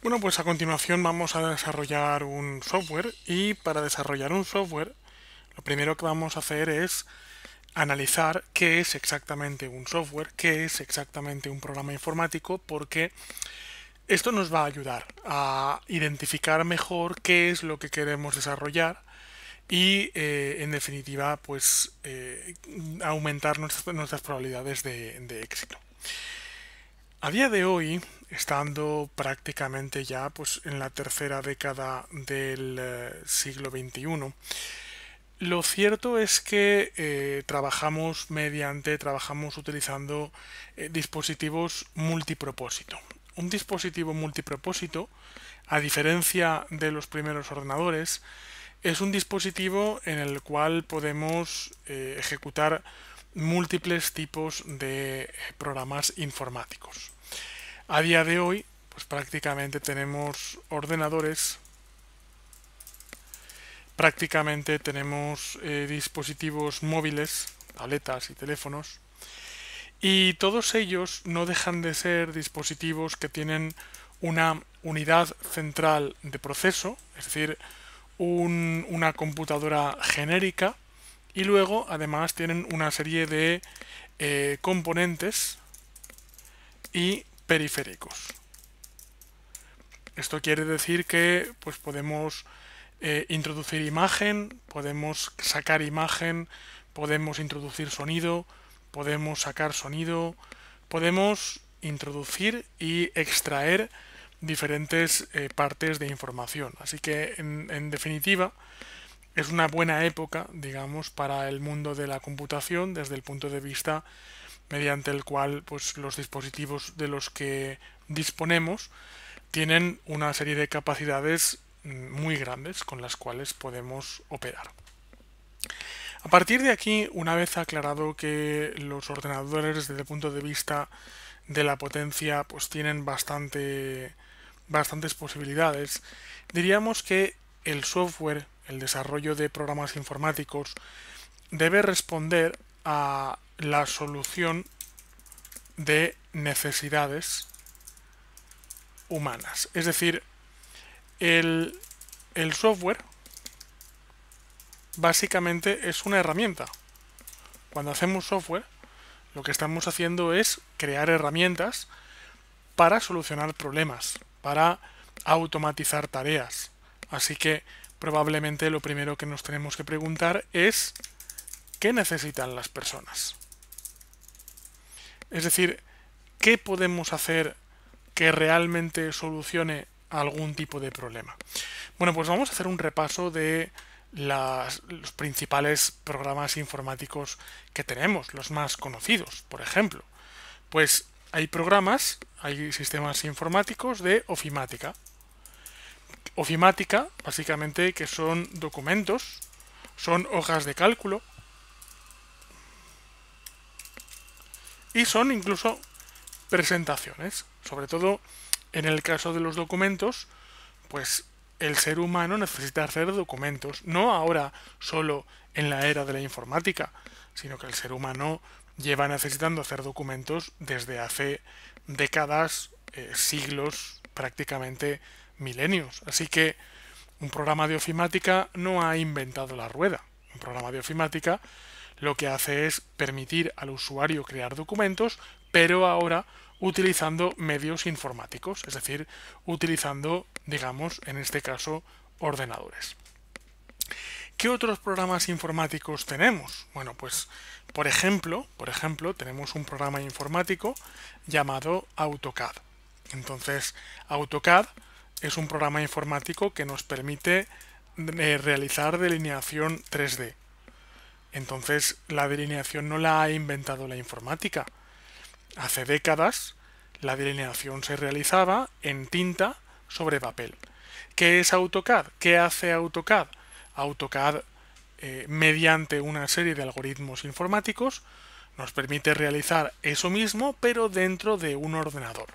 Bueno, pues a continuación vamos a desarrollar un software y para desarrollar un software lo primero que vamos a hacer es analizar qué es exactamente un software, qué es exactamente un programa informático, porque esto nos va a ayudar a identificar mejor qué es lo que queremos desarrollar y en definitiva pues aumentar nuestras probabilidades de éxito. A día de hoy, estando prácticamente ya pues en la tercera década del siglo XXI, lo cierto es que trabajamos utilizando dispositivos multipropósito. Un dispositivo multipropósito, a diferencia de los primeros ordenadores, es un dispositivo en el cual podemos ejecutar múltiples tipos de programas informáticos. A día de hoy, pues prácticamente tenemos ordenadores, prácticamente tenemos dispositivos móviles, tabletas y teléfonos, y todos ellos no dejan de ser dispositivos que tienen una unidad central de proceso, es decir, una computadora genérica, y luego además tienen una serie de componentes y periféricos. Esto quiere decir que pues podemos introducir imagen, podemos sacar imagen, podemos introducir sonido, podemos sacar sonido, podemos introducir y extraer diferentes partes de información. Así que en definitiva es una buena época, digamos, para el mundo de la computación desde el punto de vista mediante el cual pues los dispositivos de los que disponemos tienen una serie de capacidades muy grandes con las cuales podemos operar. A partir de aquí, una vez aclarado que los ordenadores desde el punto de vista de la potencia pues tienen bastantes posibilidades, diríamos que el software, el desarrollo de programas informáticos, debe responder a la solución de necesidades humanas. Es decir, el, el software básicamente es una herramienta. Cuando hacemos software, lo que estamos haciendo es crear herramientas para solucionar problemas, para automatizar tareas. Así que probablemente lo primero que nos tenemos que preguntar es ¿qué necesitan las personas? Es decir, ¿qué podemos hacer que realmente solucione algún tipo de problema? Bueno, pues vamos a hacer un repaso de los principales programas informáticos que tenemos, los más conocidos, por ejemplo. Pues hay sistemas informáticos de ofimática. Ofimática, básicamente, que son documentos, son hojas de cálculo y son incluso presentaciones. Sobre todo en el caso de los documentos, pues el ser humano necesita hacer documentos, no ahora solo en la era de la informática, sino que el ser humano lleva necesitando hacer documentos desde hace décadas, siglos, prácticamente milenios. Así que un programa de ofimática no ha inventado la rueda. Un programa de ofimática lo que hace es permitir al usuario crear documentos, pero ahora utilizando medios informáticos, es decir, utilizando, digamos, en este caso, ordenadores. ¿Qué otros programas informáticos tenemos? Bueno, pues por ejemplo, tenemos un programa informático llamado AutoCAD. Entonces, AutoCAD es un programa informático que nos permite realizar delineación 3D. Entonces, la delineación no la ha inventado la informática. Hace décadas, la delineación se realizaba en tinta sobre papel. ¿Qué es AutoCAD? ¿Qué hace AutoCAD? AutoCAD, mediante una serie de algoritmos informáticos, nos permite realizar eso mismo, pero dentro de un ordenador.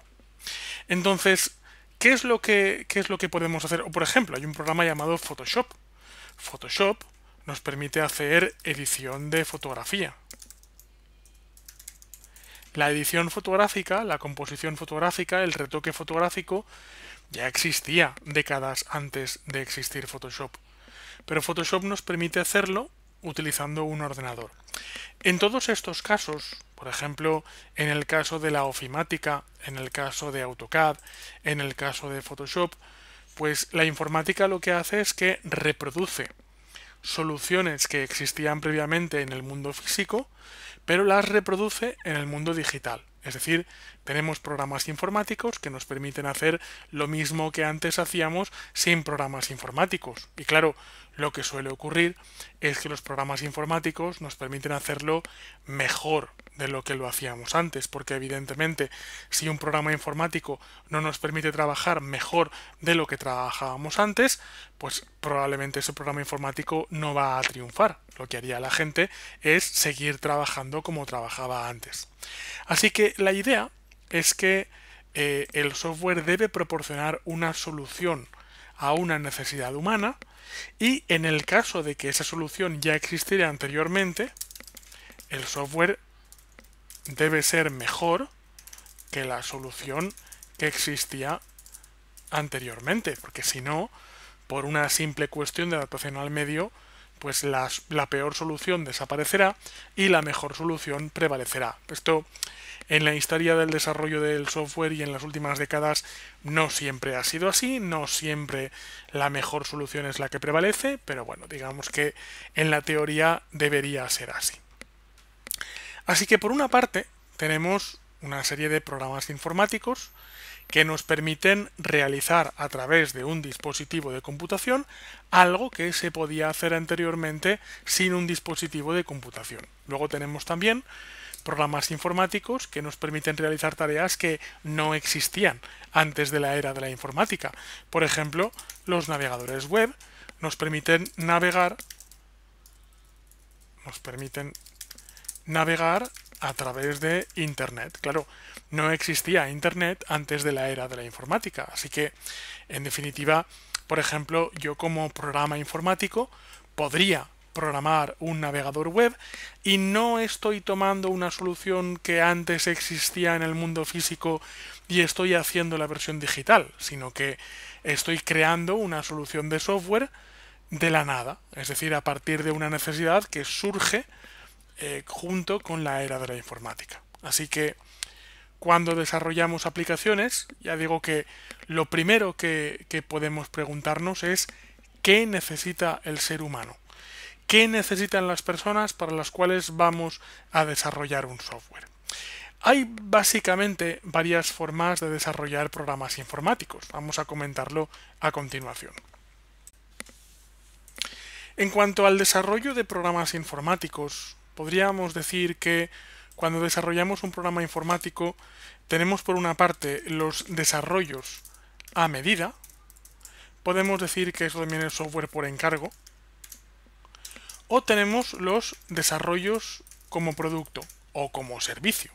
Entonces, ¿qué es lo que podemos hacer? O, por ejemplo, hay un programa llamado Photoshop. Photoshop nos permite hacer edición de fotografía. La edición fotográfica, la composición fotográfica, el retoque fotográfico ya existía décadas antes de existir Photoshop. Pero Photoshop nos permite hacerlo utilizando un ordenador. En todos estos casos, por ejemplo, en el caso de la ofimática, en el caso de AutoCAD, en el caso de Photoshop, pues la informática lo que hace es que reproduce soluciones que existían previamente en el mundo físico, pero las reproduce en el mundo digital. Es decir, tenemos programas informáticos que nos permiten hacer lo mismo que antes hacíamos sin programas informáticos. Y claro, lo que suele ocurrir es que los programas informáticos nos permiten hacerlo mejor de lo que lo hacíamos antes, porque evidentemente si un programa informático no nos permite trabajar mejor de lo que trabajábamos antes, pues probablemente ese programa informático no va a triunfar. Lo que haría la gente es seguir trabajando como trabajaba antes. Así que la idea es que el software debe proporcionar una solución a una necesidad humana y en el caso de que esa solución ya existiera anteriormente, el software debe ser mejor que la solución que existía anteriormente, porque si no, por una simple cuestión de adaptación al medio, pues la peor solución desaparecerá y la mejor solución prevalecerá. Esto en la historia del desarrollo del software y en las últimas décadas no siempre ha sido así, no siempre la mejor solución es la que prevalece, pero bueno, digamos que en la teoría debería ser así. Así que por una parte tenemos una serie de programas informáticos que nos permiten realizar a través de un dispositivo de computación algo que se podía hacer anteriormente sin un dispositivo de computación. Luego tenemos también programas informáticos que nos permiten realizar tareas que no existían antes de la era de la informática. Por ejemplo, los navegadores web nos permiten navegar a través de Internet. Claro, no existía Internet antes de la era de la informática, así que, en definitiva, por ejemplo, yo como programa informático podría programar un navegador web y no estoy tomando una solución que antes existía en el mundo físico y estoy haciendo la versión digital, sino que estoy creando una solución de software de la nada, es decir, a partir de una necesidad que surge junto con la era de la informática. Así que cuando desarrollamos aplicaciones, ya digo que lo primero que podemos preguntarnos es ¿qué necesita el ser humano? ¿Qué necesitan las personas para las cuales vamos a desarrollar un software? Hay básicamente varias formas de desarrollar programas informáticos. Vamos a comentarlo a continuación. En cuanto al desarrollo de programas informáticos, podríamos decir que cuando desarrollamos un programa informático tenemos por una parte los desarrollos a medida, podemos decir que eso también es software por encargo, o tenemos los desarrollos como producto o como servicio.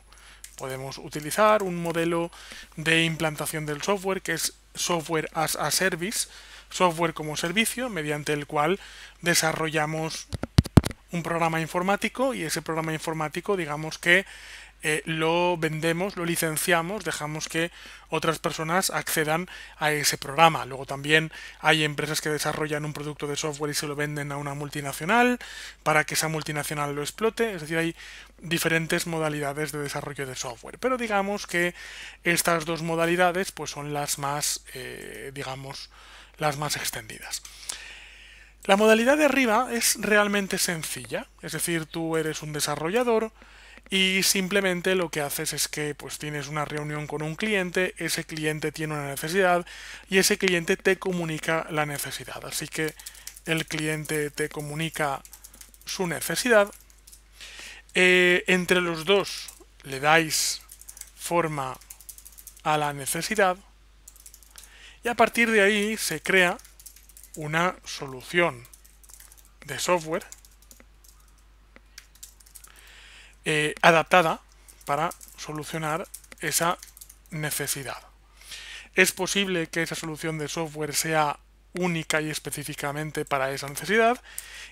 Podemos utilizar un modelo de implantación del software que es software as a service, software como servicio, mediante el cual desarrollamos un programa informático y ese programa informático, digamos que lo vendemos, lo licenciamos, dejamos que otras personas accedan a ese programa. Luego también hay empresas que desarrollan un producto de software y se lo venden a una multinacional para que esa multinacional lo explote. Es decir, hay diferentes modalidades de desarrollo de software. Pero digamos que estas dos modalidades pues son las más, las más extendidas. La modalidad de arriba es realmente sencilla, es decir, tú eres un desarrollador y simplemente lo que haces es que pues tienes una reunión con un cliente, ese cliente tiene una necesidad y ese cliente te comunica la necesidad. Así que el cliente te comunica su necesidad, entre los dos le dais forma a la necesidad y a partir de ahí se crea una solución de software adaptada para solucionar esa necesidad. Es posible que esa solución de software sea única y específicamente para esa necesidad,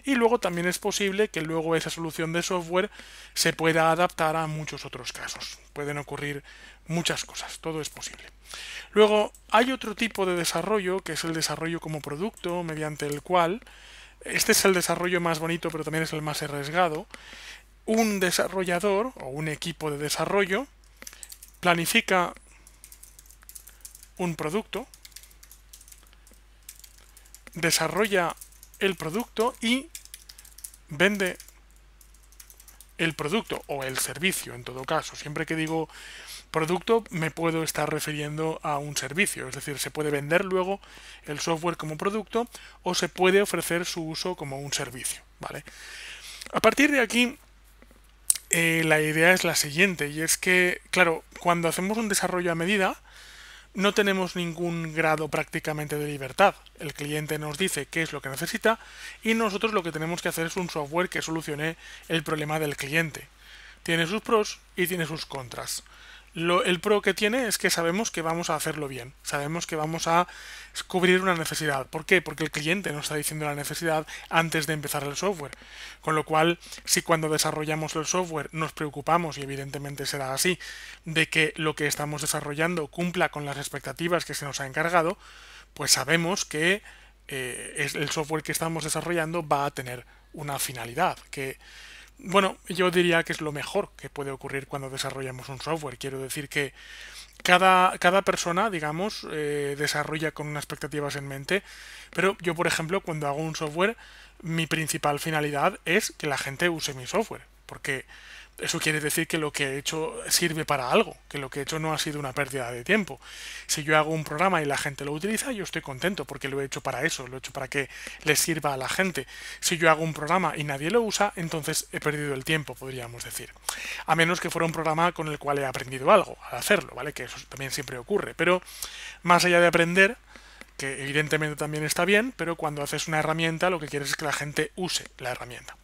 y luego también es posible que luego esa solución de software se pueda adaptar a muchos otros casos. Pueden ocurrir muchas cosas, todo es posible. Luego hay otro tipo de desarrollo, que es el desarrollo como producto, mediante el cual, este es el desarrollo más bonito pero también es el más arriesgado, un desarrollador o un equipo de desarrollo planifica un producto, desarrolla el producto y vende el producto o el servicio en todo caso. Siempre que digo producto me puedo estar refiriendo a un servicio, es decir, se puede vender luego el software como producto o se puede ofrecer su uso como un servicio, ¿vale? A partir de aquí la idea es la siguiente, y es que, claro, cuando hacemos un desarrollo a medida no tenemos ningún grado prácticamente de libertad. El cliente nos dice qué es lo que necesita y nosotros lo que tenemos que hacer es un software que solucione el problema del cliente. Tiene sus pros y tiene sus contras. El pro que tiene es que sabemos que vamos a hacerlo bien, sabemos que vamos a cubrir una necesidad. ¿Por qué? Porque el cliente nos está diciendo la necesidad antes de empezar el software. Con lo cual, si cuando desarrollamos el software nos preocupamos, y evidentemente será así, de que lo que estamos desarrollando cumpla con las expectativas que se nos ha encargado, pues sabemos que el software que estamos desarrollando va a tener una finalidad, que bueno, yo diría que es lo mejor que puede ocurrir cuando desarrollamos un software. Quiero decir que cada persona, digamos, desarrolla con unas expectativas en mente, pero yo, por ejemplo, cuando hago un software, mi principal finalidad es que la gente use mi software, porque eso quiere decir que lo que he hecho sirve para algo, que lo que he hecho no ha sido una pérdida de tiempo. Si yo hago un programa y la gente lo utiliza, yo estoy contento porque lo he hecho para eso, lo he hecho para que les sirva a la gente. Si yo hago un programa y nadie lo usa, entonces he perdido el tiempo, podríamos decir. A menos que fuera un programa con el cual he aprendido algo al hacerlo, ¿vale? Que eso también siempre ocurre. Pero más allá de aprender, que evidentemente también está bien, pero cuando haces una herramienta lo que quieres es que la gente use la herramienta.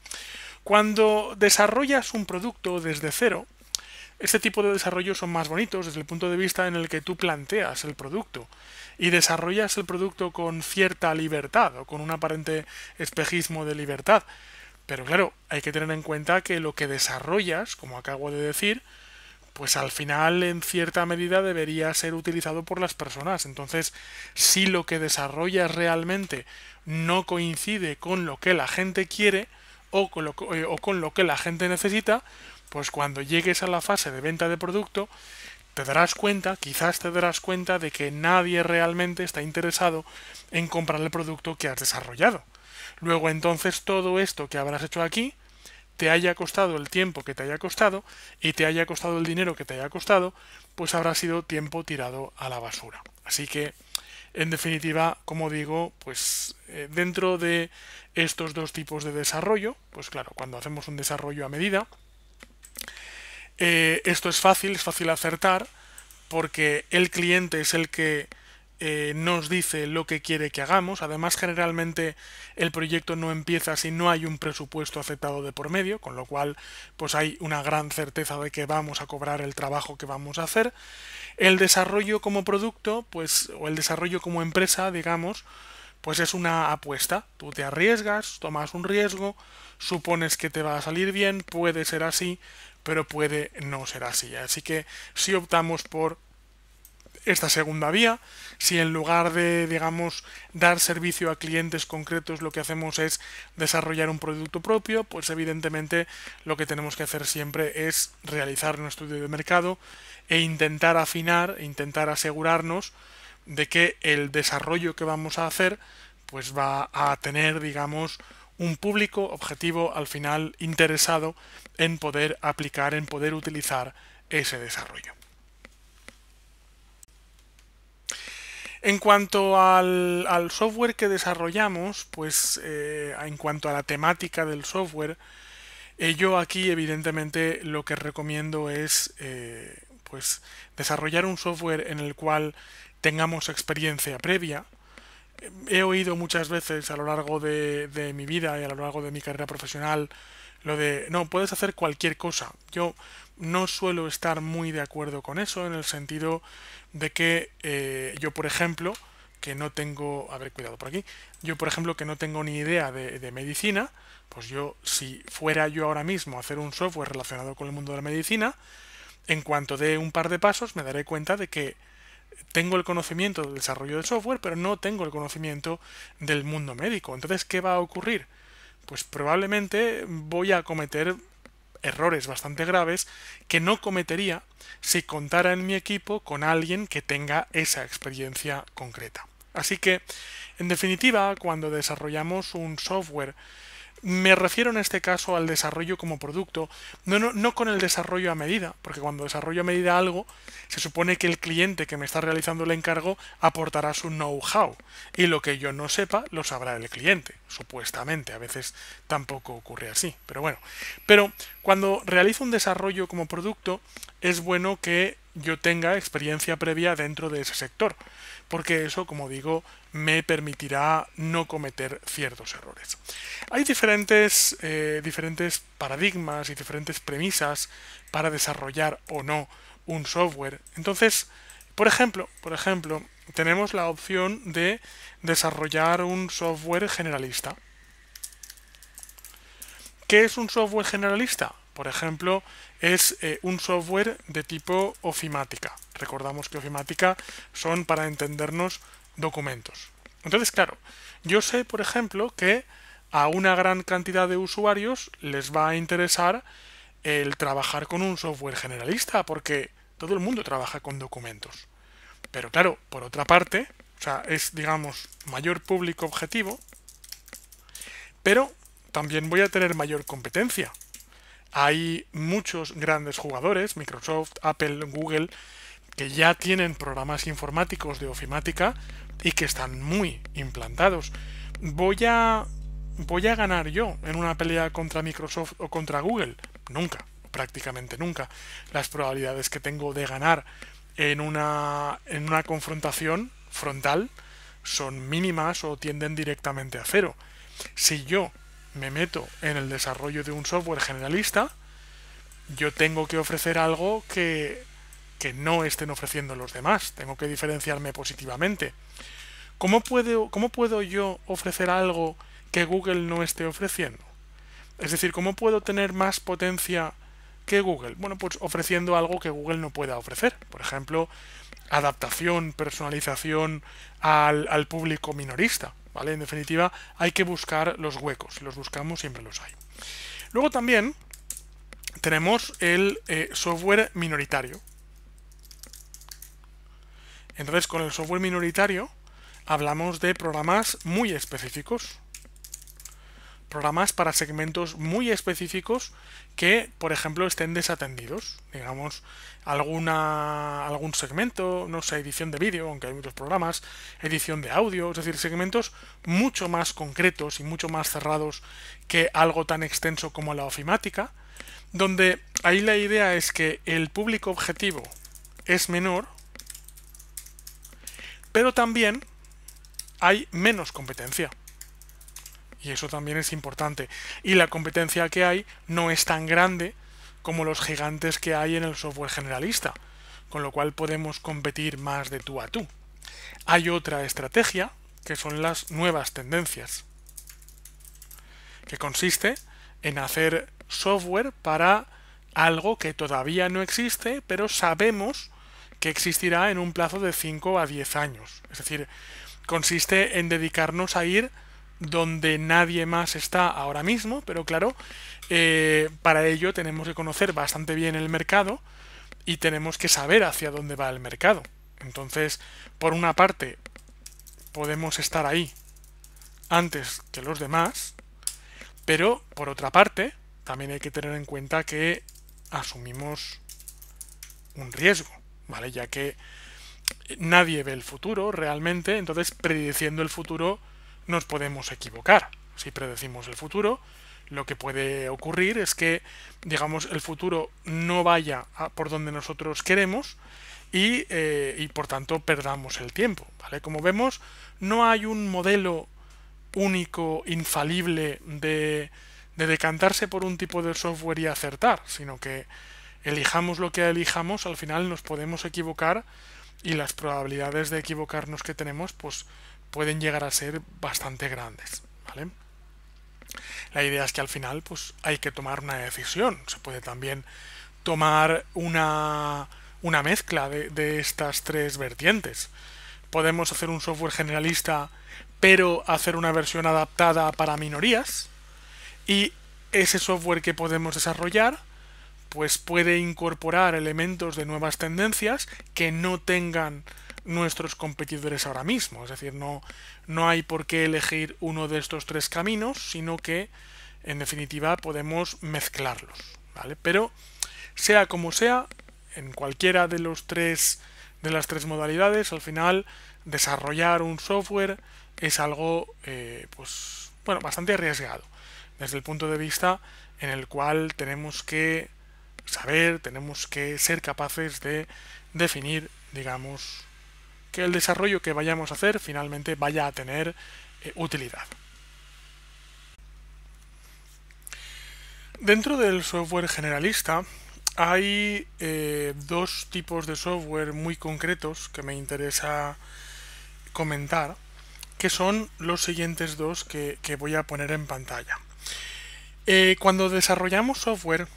Cuando desarrollas un producto desde cero, este tipo de desarrollos son más bonitos desde el punto de vista en el que tú planteas el producto y desarrollas el producto con cierta libertad o con un aparente espejismo de libertad. Pero claro, hay que tener en cuenta que lo que desarrollas, como acabo de decir, pues al final en cierta medida debería ser utilizado por las personas. Entonces, si lo que desarrollas realmente no coincide con lo que la gente quiere o con lo que la gente necesita, pues cuando llegues a la fase de venta de producto, te darás cuenta, quizás te darás cuenta de que nadie realmente está interesado en comprar el producto que has desarrollado. Luego entonces todo esto que habrás hecho aquí te haya costado el tiempo que te haya costado y te haya costado el dinero que te haya costado, pues habrá sido tiempo tirado a la basura. Así que, en definitiva, como digo, pues dentro de estos dos tipos de desarrollo, pues claro, cuando hacemos un desarrollo a medida, esto es fácil acertar, porque el cliente es el que nos dice lo que quiere que hagamos. Además, generalmente el proyecto no empieza si no hay un presupuesto aceptado de por medio, con lo cual pues hay una gran certeza de que vamos a cobrar el trabajo que vamos a hacer. El desarrollo como producto, pues, o el desarrollo como empresa, digamos, pues es una apuesta. Tú te arriesgas, tomas un riesgo, supones que te va a salir bien, puede ser así, pero puede no ser así. Así que si optamos por esta segunda vía, si en lugar de, digamos, dar servicio a clientes concretos lo que hacemos es desarrollar un producto propio, pues evidentemente lo que tenemos que hacer siempre es realizar un estudio de mercado e intentar afinar, e intentar asegurarnos de que el desarrollo que vamos a hacer pues va a tener, digamos, un público objetivo al final interesado en poder aplicar, en poder utilizar ese desarrollo. En cuanto al software que desarrollamos, pues en cuanto a la temática del software, yo aquí evidentemente lo que recomiendo es pues desarrollar un software en el cual tengamos experiencia previa. He oído muchas veces a lo largo de mi vida y a lo largo de mi carrera profesional lo de, no, puedes hacer cualquier cosa. Yo no suelo estar muy de acuerdo con eso en el sentido de que yo, por ejemplo, que no tengo, a ver, cuidado por aquí, yo por ejemplo que no tengo ni idea de medicina, pues yo, si fuera yo ahora mismo a hacer un software relacionado con el mundo de la medicina, en cuanto dé un par de pasos me daré cuenta de que tengo el conocimiento del desarrollo de software, pero no tengo el conocimiento del mundo médico. Entonces, ¿qué va a ocurrir? Pues probablemente voy a cometer errores bastante graves que no cometería si contara en mi equipo con alguien que tenga esa experiencia concreta. Así que, en definitiva, cuando desarrollamos un software, me refiero en este caso al desarrollo como producto, no con el desarrollo a medida, porque cuando desarrollo a medida algo, se supone que el cliente que me está realizando el encargo aportará su know-how, y lo que yo no sepa lo sabrá el cliente, supuestamente. A veces tampoco ocurre así, pero bueno. Pero cuando realizo un desarrollo como producto, es bueno que yo tenga experiencia previa dentro de ese sector, porque eso, como digo, me permitirá no cometer ciertos errores. Hay diferentes paradigmas y diferentes premisas para desarrollar o no un software. Entonces, por ejemplo, tenemos la opción de desarrollar un software generalista. ¿Qué es un software generalista? Por ejemplo, es un software de tipo ofimática. Recordamos que ofimática son, para entendernos, documentos. Entonces, claro, yo sé, por ejemplo, que a una gran cantidad de usuarios les va a interesar el trabajar con un software generalista, porque todo el mundo trabaja con documentos. Pero claro, por otra parte, o sea, es, digamos, mayor público objetivo, pero también voy a tener mayor competencia. Hay muchos grandes jugadores, Microsoft, Apple, Google, que ya tienen programas informáticos de ofimática y que están muy implantados. ¿Voy a ganar yo en una pelea contra Microsoft o contra Google? Nunca, prácticamente nunca. Las probabilidades que tengo de ganar en una confrontación frontal son mínimas o tienden directamente a cero. Si yo me meto en el desarrollo de un software generalista, yo tengo que ofrecer algo que no estén ofreciendo los demás. Tengo que diferenciarme positivamente. ¿Cómo puedo yo ofrecer algo que Google no esté ofreciendo? Es decir, ¿cómo puedo tener más potencia que Google? Bueno, pues ofreciendo algo que Google no pueda ofrecer. Por ejemplo, adaptación, personalización al público minorista. ¿Vale? En definitiva, hay que buscar los huecos. Si los buscamos, siempre los hay. Luego también tenemos el software minoritario. Entonces, con el software minoritario hablamos de programas muy específicos. Programas para segmentos muy específicos que, por ejemplo, estén desatendidos. Digamos, algún segmento, no sé, edición de vídeo, aunque hay muchos programas, edición de audio, es decir, segmentos mucho más concretos y mucho más cerrados que algo tan extenso como la ofimática, donde ahí la idea es que el público objetivo es menor, pero también hay menos competencia. Y eso también es importante. Y la competencia que hay no es tan grande como los gigantes que hay en el software generalista, con lo cual podemos competir más de tú a tú. Hay otra estrategia, que son las nuevas tendencias, que consiste en hacer software para algo que todavía no existe, pero sabemos que existirá en un plazo de 5 a 10 años. Es decir, consiste en dedicarnos a ir donde nadie más está ahora mismo, pero claro, para ello tenemos que conocer bastante bien el mercado y tenemos que saber hacia dónde va el mercado. Entonces, por una parte, podemos estar ahí antes que los demás, pero por otra parte, también hay que tener en cuenta que asumimos un riesgo, ¿vale? Ya que nadie ve el futuro realmente, entonces prediciendo el futuro nos podemos equivocar. Si predecimos el futuro, lo que puede ocurrir es que, digamos, el futuro no vaya por donde nosotros queremos y por tanto perdamos el tiempo, ¿vale? Como vemos, no hay un modelo único, infalible de decantarse por un tipo de software y acertar, sino que elijamos lo que elijamos, al final nos podemos equivocar y las probabilidades de equivocarnos que tenemos pues pueden llegar a ser bastante grandes, ¿vale? La idea es que al final pues hay que tomar una decisión. Se puede también tomar una mezcla de estas tres vertientes. Podemos hacer un software generalista pero hacer una versión adaptada para minorías, y ese software que podemos desarrollar pues puede incorporar elementos de nuevas tendencias que no tengan nuestros competidores ahora mismo. Es decir, no hay por qué elegir uno de estos tres caminos, sino que en definitiva podemos mezclarlos, ¿vale? Pero sea como sea, en cualquiera de las tres modalidades, al final desarrollar un software es algo pues bueno, bastante arriesgado desde el punto de vista en el cual tenemos que saber, tenemos que ser capaces de definir, digamos, que el desarrollo que vayamos a hacer finalmente vaya a tener utilidad. Dentro del software generalista hay dos tipos de software muy concretos que me interesa comentar, que son los siguientes dos que voy a poner en pantalla. Cuando desarrollamos software,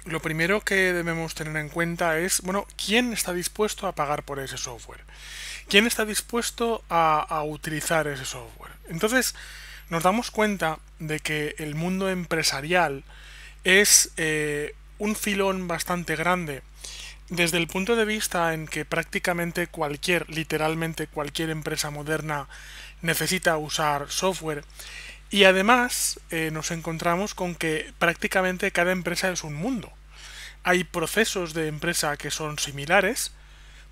lo primero que debemos tener en cuenta es, bueno, ¿quién está dispuesto a pagar por ese software? ¿Quién está dispuesto a utilizar ese software? Entonces, nos damos cuenta de que el mundo empresarial es un filón bastante grande desde el punto de vista en que prácticamente literalmente cualquier empresa moderna necesita usar software, y además nos encontramos con que prácticamente cada empresa es un mundo. Hay procesos de empresa que son similares,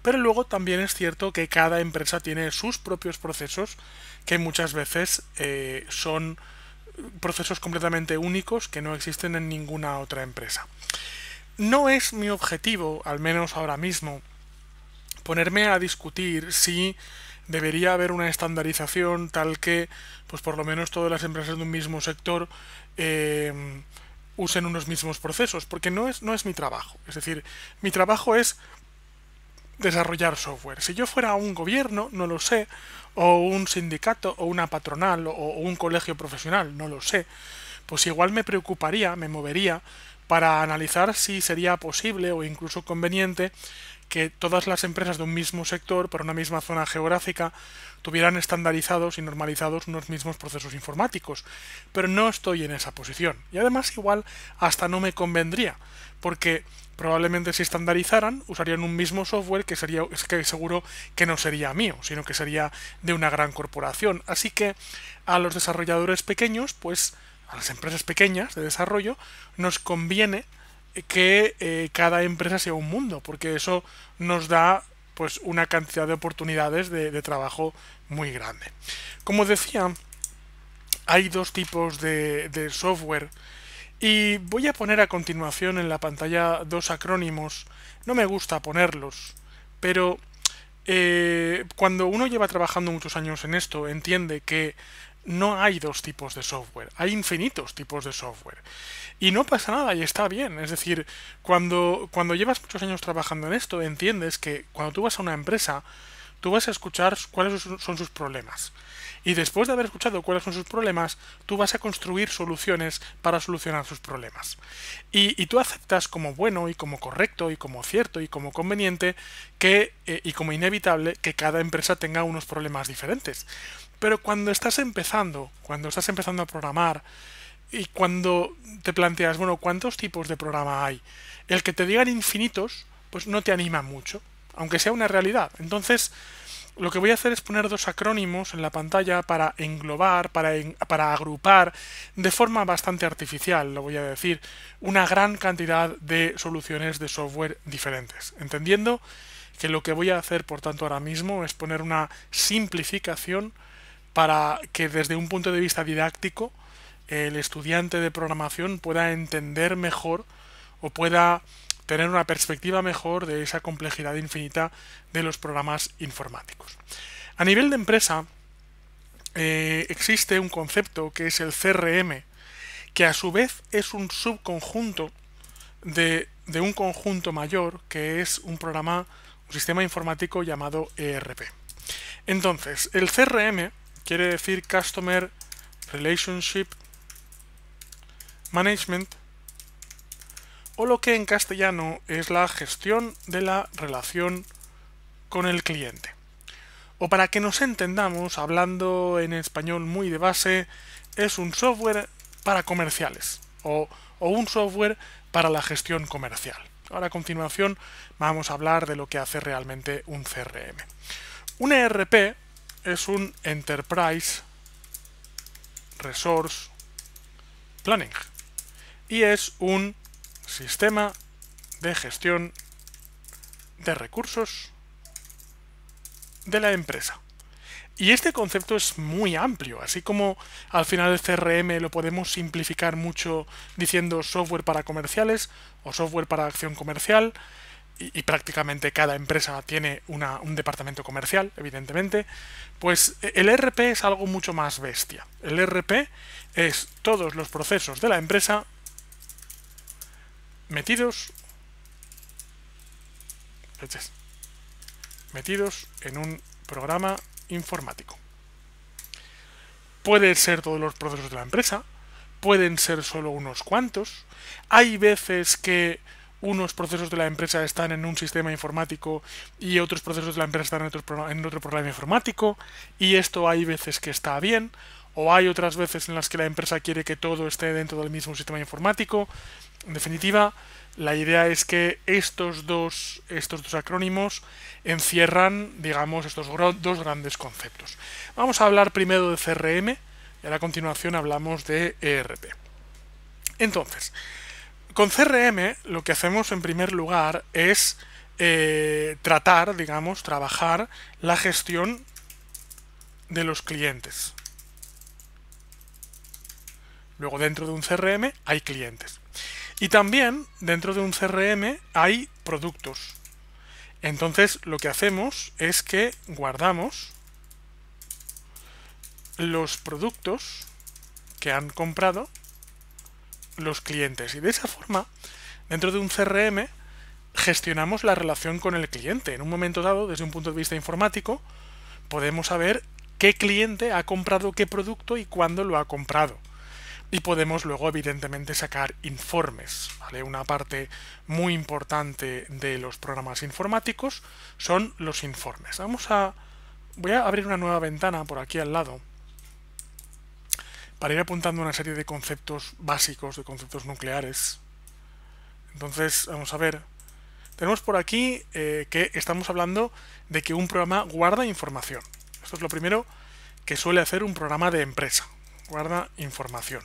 pero luego también es cierto que cada empresa tiene sus propios procesos que muchas veces son procesos completamente únicos que no existen en ninguna otra empresa. No es mi objetivo, al menos ahora mismo, ponerme a discutir si debería haber una estandarización tal que, pues por lo menos todas las empresas de un mismo sector usen unos mismos procesos, porque no es mi trabajo. Es decir, mi trabajo es desarrollar software. Si yo fuera un gobierno, no lo sé, o un sindicato, o una patronal, o un colegio profesional, no lo sé, pues igual me preocuparía, me movería para analizar si sería posible o incluso conveniente que todas las empresas de un mismo sector, por una misma zona geográfica, tuvieran estandarizados y normalizados unos mismos procesos informáticos. Pero no estoy en esa posición. Y además igual hasta no me convendría, porque probablemente si estandarizaran usarían un mismo software que seguro que no sería mío, sino que sería de una gran corporación. Así que a los desarrolladores pequeños, pues a las empresas pequeñas de desarrollo, nos conviene que cada empresa sea un mundo, porque eso nos da pues una cantidad de oportunidades de trabajo muy grande. Como decía, hay dos tipos de software, y voy a poner a continuación en la pantalla dos acrónimos. No me gusta ponerlos, pero cuando uno lleva trabajando muchos años en esto, entiende que no hay dos tipos de software, hay infinitos tipos de software. Y no pasa nada y está bien. Es decir, cuando llevas muchos años trabajando en esto, entiendes que cuando tú vas a una empresa, tú vas a escuchar cuáles son sus problemas. Y después de haber escuchado cuáles son sus problemas, tú vas a construir soluciones para solucionar sus problemas. Y tú aceptas como bueno y como correcto y como cierto y como conveniente y como inevitable que cada empresa tenga unos problemas diferentes. Pero cuando estás empezando a programar, y cuando te planteas, bueno, ¿cuántos tipos de programa hay? El que te digan infinitos, pues no te anima mucho, aunque sea una realidad. Entonces, lo que voy a hacer es poner dos acrónimos en la pantalla para englobar, para agrupar de forma bastante artificial, lo voy a decir, una gran cantidad de soluciones de software diferentes. Entendiendo que lo que voy a hacer, por tanto, ahora mismo es poner una simplificación para que desde un punto de vista didáctico el estudiante de programación pueda entender mejor o pueda tener una perspectiva mejor de esa complejidad infinita de los programas informáticos. A nivel de empresa existe un concepto que es el CRM, que a su vez es un subconjunto de un conjunto mayor que es un programa un sistema informático llamado ERP. Entonces, el CRM quiere decir Customer Relationship Management, o lo que en castellano es la gestión de la relación con el cliente. O para que nos entendamos, hablando en español muy de base, es un software para comerciales o un software para la gestión comercial. Ahora a continuación vamos a hablar de lo que hace realmente un CRM. Un ERP es un Enterprise Resource Planning y es un sistema de gestión de recursos de la empresa. Y este concepto es muy amplio, así como al final el CRM lo podemos simplificar mucho diciendo software para comerciales o software para acción comercial, y prácticamente cada empresa tiene un departamento comercial, evidentemente, pues el ERP es algo mucho más bestia. El ERP es todos los procesos de la empresa metidos en un programa informático. Pueden ser todos los procesos de la empresa, pueden ser solo unos cuantos. Hay veces que unos procesos de la empresa están en un sistema informático y otros procesos de la empresa están en otro programa informático, y esto hay veces que está bien, o hay otras veces en las que la empresa quiere que todo esté dentro del mismo sistema informático. En definitiva, la idea es que estos dos acrónimos encierran, digamos, estos dos grandes conceptos. Vamos a hablar primero de CRM y a continuación hablamos de ERP. Entonces, con CRM lo que hacemos en primer lugar es trabajar la gestión de los clientes. Luego dentro de un CRM hay clientes. Y también dentro de un CRM hay productos. Entonces lo que hacemos es que guardamos los productos que han comprado los clientes. Y de esa forma, dentro de un CRM, gestionamos la relación con el cliente. En un momento dado, desde un punto de vista informático, podemos saber qué cliente ha comprado qué producto y cuándo lo ha comprado. Y podemos luego, evidentemente, sacar informes, ¿vale? Una parte muy importante de los programas informáticos son los informes. Voy a abrir una nueva ventana por aquí al lado para ir apuntando una serie de conceptos básicos, de conceptos nucleares. Entonces, vamos a ver. Tenemos por aquí que estamos hablando de que un programa guarda información. Esto es lo primero que suele hacer un programa de empresa. Guarda información.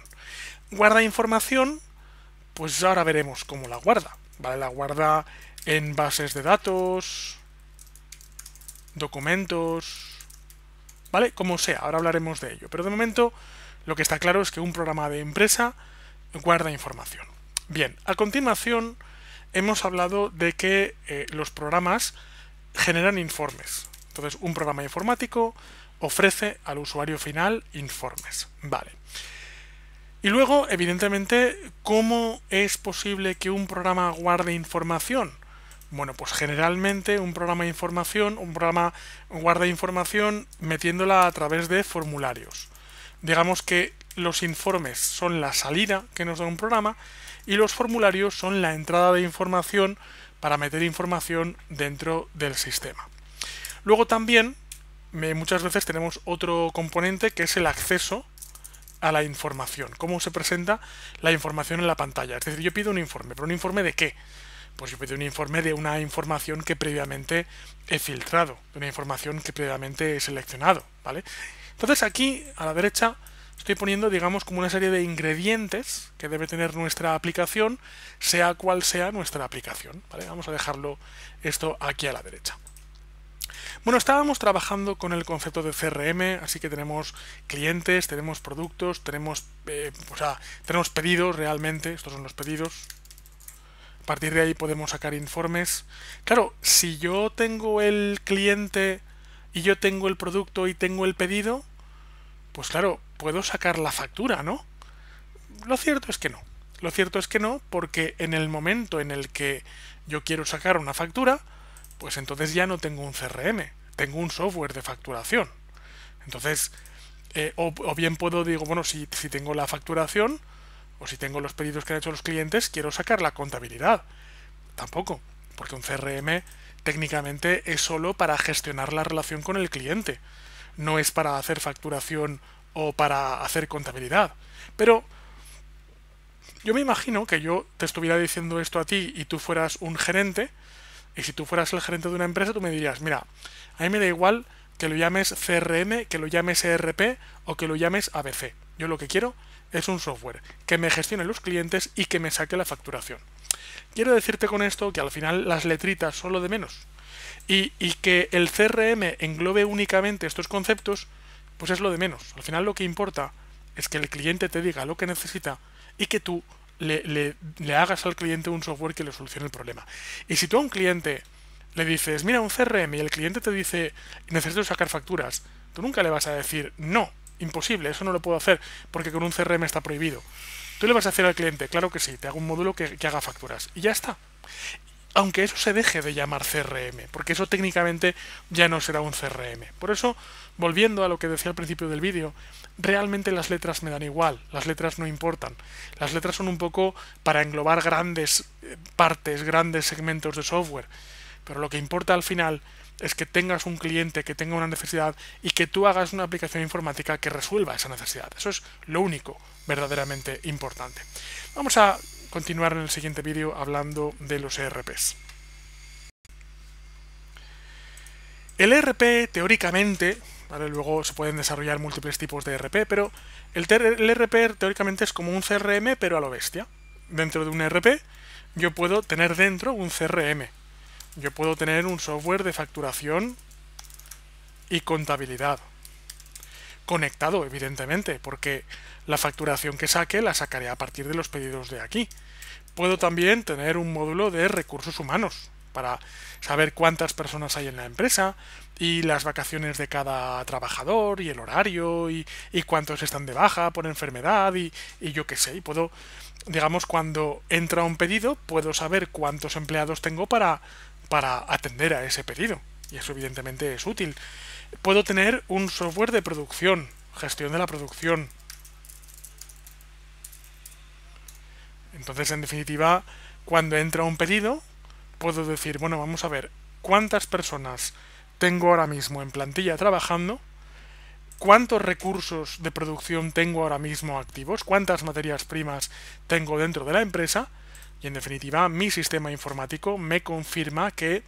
Guarda información, pues ahora veremos cómo la guarda. ¿Vale? La guarda en bases de datos, documentos, ¿vale? Como sea, ahora hablaremos de ello. Pero de momento lo que está claro es que un programa de empresa guarda información. Bien, a continuación hemos hablado de que los programas generan informes. Entonces, un programa informático ofrece al usuario final informes. Vale. Y luego, evidentemente, ¿cómo es posible que un programa guarde información? Bueno, pues generalmente un programa guarda información metiéndola a través de formularios. Digamos que los informes son la salida que nos da un programa y los formularios son la entrada de información para meter información dentro del sistema. Luego también muchas veces tenemos otro componente que es el acceso a la información. ¿Cómo se presenta la información en la pantalla? Es decir, yo pido un informe, ¿pero un informe de qué? Pues yo pido un informe de una información que previamente he filtrado, de una información que previamente he seleccionado, ¿vale? Entonces aquí, a la derecha, estoy poniendo, digamos, como una serie de ingredientes que debe tener nuestra aplicación, sea cual sea nuestra aplicación, ¿vale? Vamos a dejarlo esto aquí a la derecha. Bueno, estábamos trabajando con el concepto de CRM, así que tenemos clientes, tenemos productos, tenemos pedidos realmente, estos son los pedidos. A partir de ahí podemos sacar informes. Claro, si yo tengo el cliente y yo tengo el producto y tengo el pedido, pues claro, puedo sacar la factura, ¿no? Lo cierto es que no. Lo cierto es que no, porque en el momento en el que yo quiero sacar una factura, pues entonces ya no tengo un CRM, tengo un software de facturación. Entonces, o bien digo, bueno, si tengo la facturación, o si tengo los pedidos que han hecho los clientes, quiero sacar la contabilidad. Tampoco, porque un CRM técnicamente es solo para gestionar la relación con el cliente, no es para hacer facturación o para hacer contabilidad. Pero yo me imagino que yo te estuviera diciendo esto a ti y tú fueras un gerente, y si tú fueras el gerente de una empresa, tú me dirías, mira, a mí me da igual que lo llames CRM, que lo llames ERP o que lo llames ABC. Yo lo que quiero es un software que me gestione los clientes y que me saque la facturación. Quiero decirte con esto que al final las letritas son lo de menos. Y que el CRM englobe únicamente estos conceptos, pues es lo de menos. Al final lo que importa es que el cliente te diga lo que necesita y que tú le hagas al cliente un software que le solucione el problema. Y si tú a un cliente le dices, mira, un CRM, y el cliente te dice, necesito sacar facturas, tú nunca le vas a decir, no, imposible, eso no lo puedo hacer, porque con un CRM está prohibido. Tú le vas a decir al cliente, claro que sí, te hago un módulo que haga facturas. Y ya está. Aunque eso se deje de llamar CRM, porque eso técnicamente ya no será un CRM. Por eso, volviendo a lo que decía al principio del vídeo, realmente las letras me dan igual, las letras no importan. Las letras son un poco para englobar grandes partes, grandes segmentos de software. Pero lo que importa al final es que tengas un cliente que tenga una necesidad y que tú hagas una aplicación informática que resuelva esa necesidad. Eso es lo único verdaderamente importante. Vamos a continuar en el siguiente vídeo hablando de los ERPs. El ERP, teóricamente, ¿vale? Luego se pueden desarrollar múltiples tipos de ERP, pero el ERP teóricamente es como un CRM, pero a lo bestia. Dentro de un ERP, yo puedo tener dentro un CRM. Yo puedo tener un software de facturación y contabilidad. Conectado, evidentemente, porque la facturación que saque la sacaré a partir de los pedidos de aquí. Puedo también tener un módulo de recursos humanos para saber cuántas personas hay en la empresa y las vacaciones de cada trabajador y el horario y cuántos están de baja por enfermedad y yo qué sé. Y puedo, digamos, cuando entra un pedido, puedo saber cuántos empleados tengo para atender a ese pedido. Y eso evidentemente es útil. Puedo tener un software de producción, gestión de la producción. Entonces, en definitiva, cuando entra un pedido, puedo decir, bueno, vamos a ver, ¿cuántas personas tengo ahora mismo en plantilla trabajando? ¿Cuántos recursos de producción tengo ahora mismo activos? ¿Cuántas materias primas tengo dentro de la empresa? Y en definitiva, mi sistema informático me confirma que,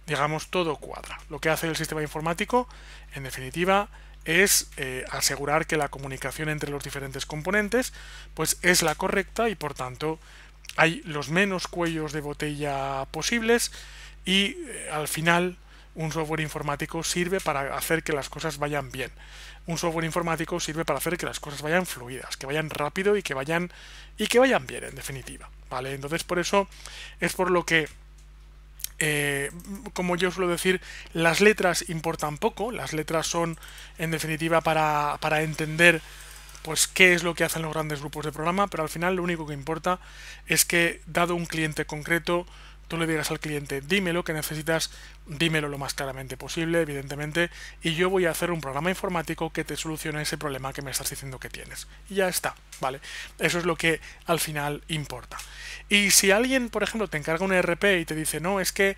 digamos, todo cuadra. Lo que hace el sistema informático, en definitiva, es asegurar que la comunicación entre los diferentes componentes pues es la correcta y por tanto hay los menos cuellos de botella posibles y al final un software informático sirve para hacer que las cosas vayan bien. Un software informático sirve para hacer que las cosas vayan fluidas, que vayan rápido y que vayan bien, en definitiva, ¿vale? Entonces por eso es por lo que como yo suelo decir, las letras importan poco, las letras son en definitiva para entender pues qué es lo que hacen los grandes grupos de programa, pero al final lo único que importa es que dado un cliente concreto, tú le digas al cliente, dime lo que necesitas, dímelo lo más claramente posible, evidentemente, y yo voy a hacer un programa informático que te solucione ese problema que me estás diciendo que tienes. Y ya está, ¿vale? Eso es lo que al final importa. Y si alguien, por ejemplo, te encarga un ERP y te dice, no, es que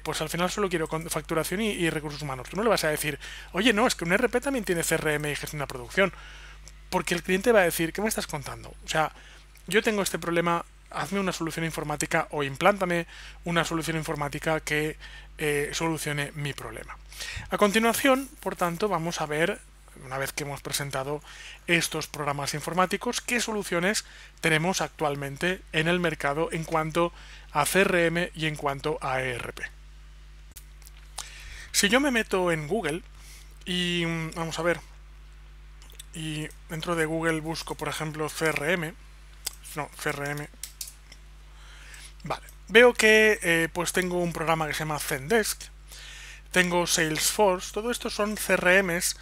pues al final solo quiero facturación y recursos humanos, tú no le vas a decir, oye, no, es que un ERP también tiene CRM y gestión de producción, porque el cliente va a decir, ¿qué me estás contando? O sea, yo tengo este problema, hazme una solución informática o implántame una solución informática que solucione mi problema. A continuación, por tanto, vamos a ver, una vez que hemos presentado estos programas informáticos, qué soluciones tenemos actualmente en el mercado en cuanto a CRM y en cuanto a ERP. Si yo me meto en Google y vamos a ver, y dentro de Google busco, por ejemplo, CRM, vale, veo que pues tengo un programa que se llama Zendesk, tengo Salesforce, todo esto son CRMs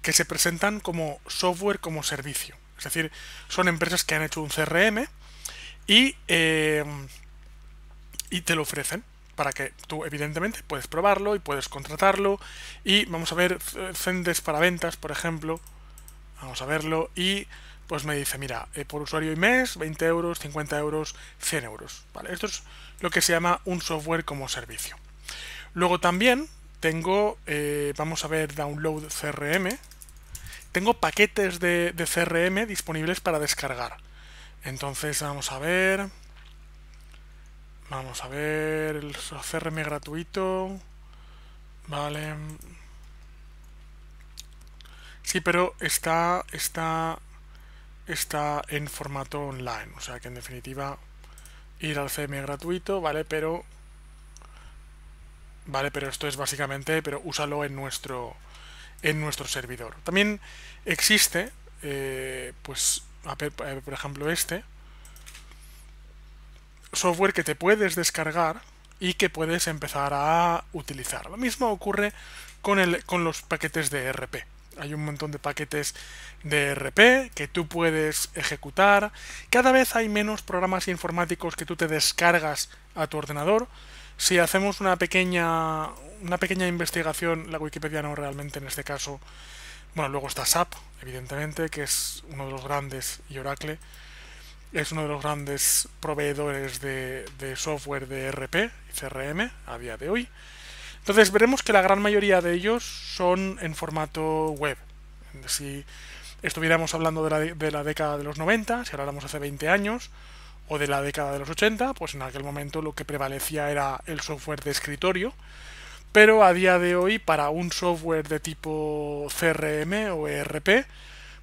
que se presentan como software como servicio. Es decir, son empresas que han hecho un CRM y te lo ofrecen. para que tú evidentemente puedes probarlo y puedes contratarlo. Y vamos a ver Zendesk para ventas, por ejemplo. Vamos a verlo y pues me dice, mira, por usuario y mes, 20 euros, 50 euros, 100 euros. ¿Vale? Esto es lo que se llama un software como servicio. Luego también tengo, vamos a ver, Download CRM. Tengo paquetes de CRM disponibles para descargar. Entonces vamos a ver el CRM gratuito. Vale. Sí, pero está en formato online. O sea que en definitiva ir al CM gratuito, vale, pero esto es básicamente, pero úsalo en nuestro servidor. También existe, pues, por ejemplo, software que te puedes descargar y que puedes empezar a utilizar. Lo mismo ocurre con los paquetes de ERP. Hay un montón de paquetes de ERP que tú puedes ejecutar. Cada vez hay menos programas informáticos que tú te descargas a tu ordenador. Si hacemos una pequeña investigación, la Wikipedia no realmente en este caso. Bueno, luego está SAP, evidentemente, que es uno de los grandes, y Oracle es uno de los grandes proveedores de software de ERP y CRM a día de hoy. Entonces veremos que la gran mayoría de ellos son en formato web. Si estuviéramos hablando de la década de los 90, si habláramos hace 20 años, o de la década de los 80, pues en aquel momento lo que prevalecía era el software de escritorio. Pero a día de hoy, para un software de tipo CRM o ERP,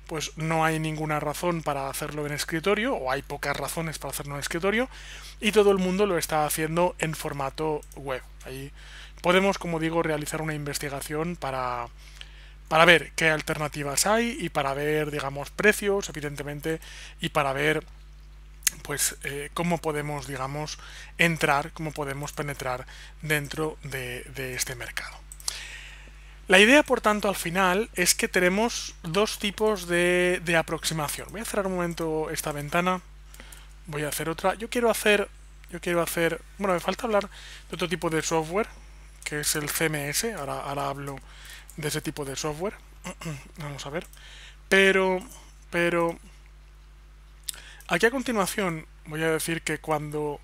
pues no hay ninguna razón para hacerlo en escritorio, o hay pocas razones para hacerlo en escritorio, y todo el mundo lo está haciendo en formato web. Ahí podemos, como digo, realizar una investigación para ver qué alternativas hay y para ver, digamos, precios, evidentemente, y para ver pues cómo podemos, digamos, cómo podemos penetrar dentro de este mercado. La idea, por tanto, al final es que tenemos dos tipos de aproximación. Voy a cerrar un momento esta ventana. Voy a hacer otra. Yo quiero hacer, bueno, me falta hablar de otro tipo de software, que es el CMS. Ahora hablo de ese tipo de software. Vamos a ver. Pero aquí a continuación voy a decir que cuando,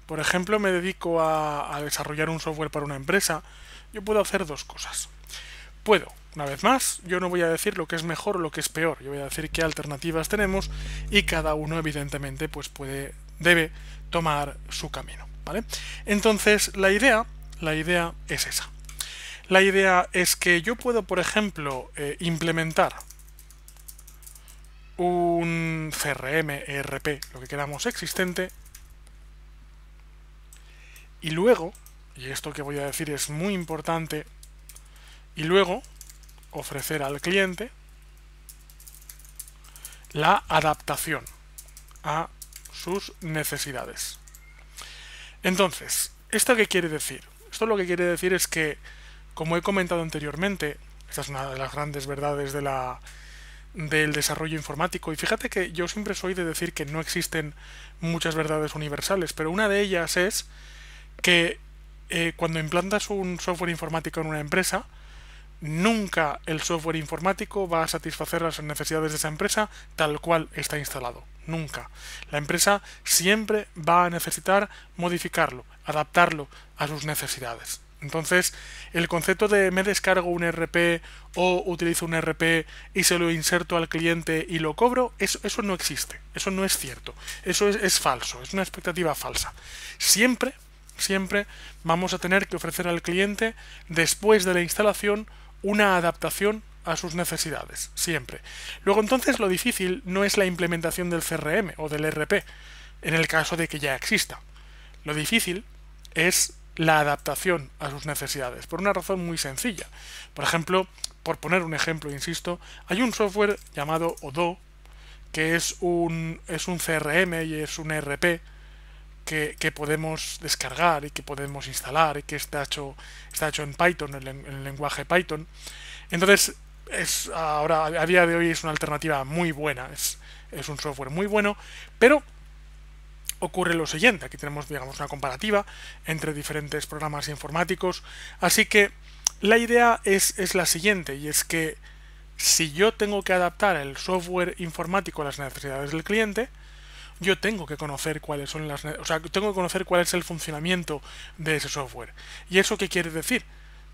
por ejemplo, me dedico a desarrollar un software para una empresa, yo puedo hacer dos cosas. Puedo, una vez más, yo no voy a decir lo que es mejor o lo que es peor, yo voy a decir qué alternativas tenemos y cada uno evidentemente pues debe tomar su camino, ¿vale? Entonces la idea es esa. La idea es que yo puedo, por ejemplo, implementar un CRM, ERP, lo que queramos existente, y luego, y esto que voy a decir es muy importante, y luego ofrecer al cliente la adaptación a sus necesidades. Entonces, ¿esto qué quiere decir? Esto lo que quiere decir es que, como he comentado anteriormente, esta es una de las grandes verdades del desarrollo informático, y fíjate que yo siempre soy de decir que no existen muchas verdades universales, pero una de ellas es que cuando implantas un software informático en una empresa, nunca el software informático va a satisfacer las necesidades de esa empresa tal cual está instalado. Nunca. La empresa siempre va a necesitar modificarlo, adaptarlo a sus necesidades. Entonces, el concepto de me descargo un ERP o utilizo un ERP y se lo inserto al cliente y lo cobro, eso no existe. Eso no es cierto. Eso es falso. Es una expectativa falsa. Siempre vamos a tener que ofrecer al cliente, después de la instalación, una adaptación a sus necesidades, siempre. Luego entonces lo difícil no es la implementación del CRM o del ERP, en el caso de que ya exista. Lo difícil es la adaptación a sus necesidades, por una razón muy sencilla. Por ejemplo, por poner un ejemplo, insisto, hay un software llamado Odoo, que es un CRM y es un ERP que podemos descargar y que podemos instalar y que está hecho en Python, en el lenguaje Python. Entonces, ahora a día de hoy es una alternativa muy buena, es un software muy bueno, pero ocurre lo siguiente. Aquí tenemos, digamos, una comparativa entre diferentes programas informáticos. Así que la idea es la siguiente, y es que si yo tengo que adaptar el software informático a las necesidades del cliente, yo tengo que conocer cuáles son tengo que conocer cuál es el funcionamiento de ese software. ¿Y eso qué quiere decir?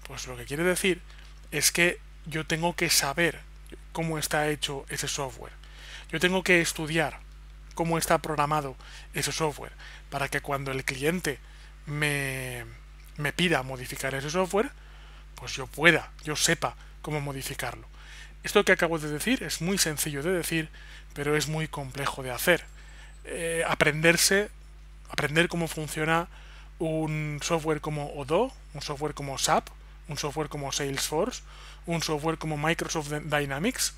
Pues lo que quiere decir es que yo tengo que saber cómo está hecho ese software. Yo tengo que estudiar cómo está programado ese software para que cuando el cliente me pida modificar ese software, pues yo sepa cómo modificarlo. Esto que acabo de decir es muy sencillo de decir, pero es muy complejo de hacer. Aprender cómo funciona un software como Odoo, un software como SAP, un software como Salesforce, un software como Microsoft Dynamics,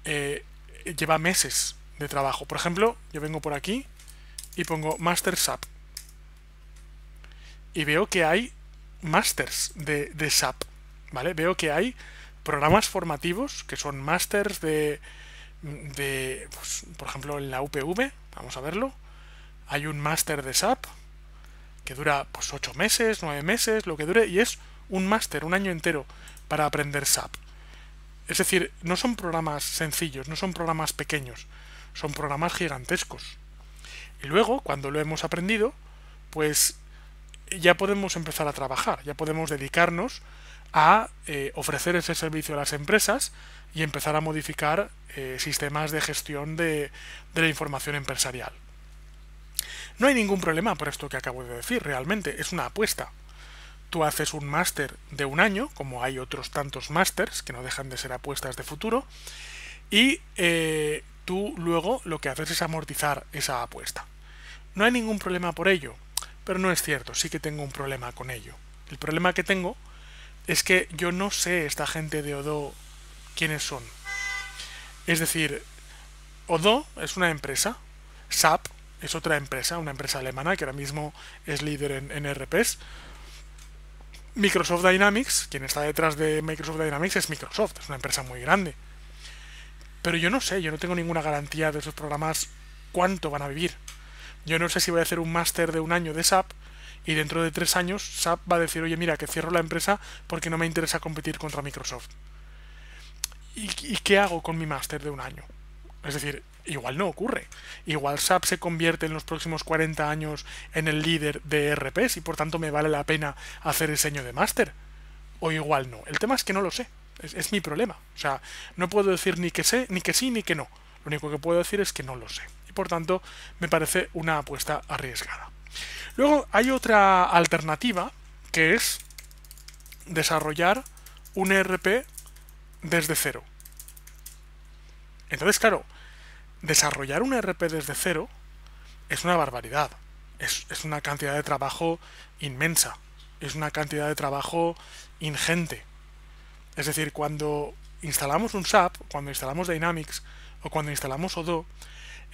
lleva meses de trabajo. Por ejemplo, yo vengo por aquí y pongo Master SAP y veo que hay masters de SAP, ¿vale? Veo que hay programas formativos que son masters pues, por ejemplo, en la UPV, vamos a verlo, hay un máster de SAP que dura pues 8 meses, 9 meses, lo que dure, y es un máster, un año entero para aprender SAP. Es decir, no son programas sencillos, no son programas pequeños, son programas gigantescos. Y luego, cuando lo hemos aprendido, pues ya podemos empezar a trabajar, ya podemos dedicarnos a ofrecer ese servicio a las empresas y empezar a modificar sistemas de gestión de la información empresarial. No hay ningún problema por esto que acabo de decir, realmente es una apuesta. Tú haces un máster de un año, como hay otros tantos másters que no dejan de ser apuestas de futuro, y tú luego lo que haces es amortizar esa apuesta. No hay ningún problema por ello, pero no es cierto, sí que tengo un problema con ello. El problema que tengo es que yo no sé esta gente de Odoo quiénes son. Es decir, Odoo es una empresa, SAP es otra empresa, una empresa alemana que ahora mismo es líder en ERPs. Microsoft Dynamics, quien está detrás de Microsoft Dynamics es Microsoft, es una empresa muy grande. Pero yo no sé, yo no tengo ninguna garantía de esos programas cuánto van a vivir. Yo no sé si voy a hacer un máster de un año de SAP y dentro de 3 años SAP va a decir, oye, mira, que cierro la empresa porque no me interesa competir contra Microsoft. ¿Y qué hago con mi máster de un año? Es decir, igual no ocurre. Igual SAP se convierte en los próximos 40 años en el líder de ERPs y por tanto me vale la pena hacer ese año de máster. O igual no. El tema es que no lo sé. Es mi problema. O sea, no puedo decir ni que sé, ni que sí, ni que no. Lo único que puedo decir es que no lo sé. Y por tanto, me parece una apuesta arriesgada. Luego hay otra alternativa que es desarrollar un ERP desde cero. Entonces, claro, desarrollar un ERP desde cero es una barbaridad. Es una cantidad de trabajo inmensa. Es una cantidad de trabajo ingente. Es decir, cuando instalamos un SAP, cuando instalamos Dynamics o cuando instalamos Odoo,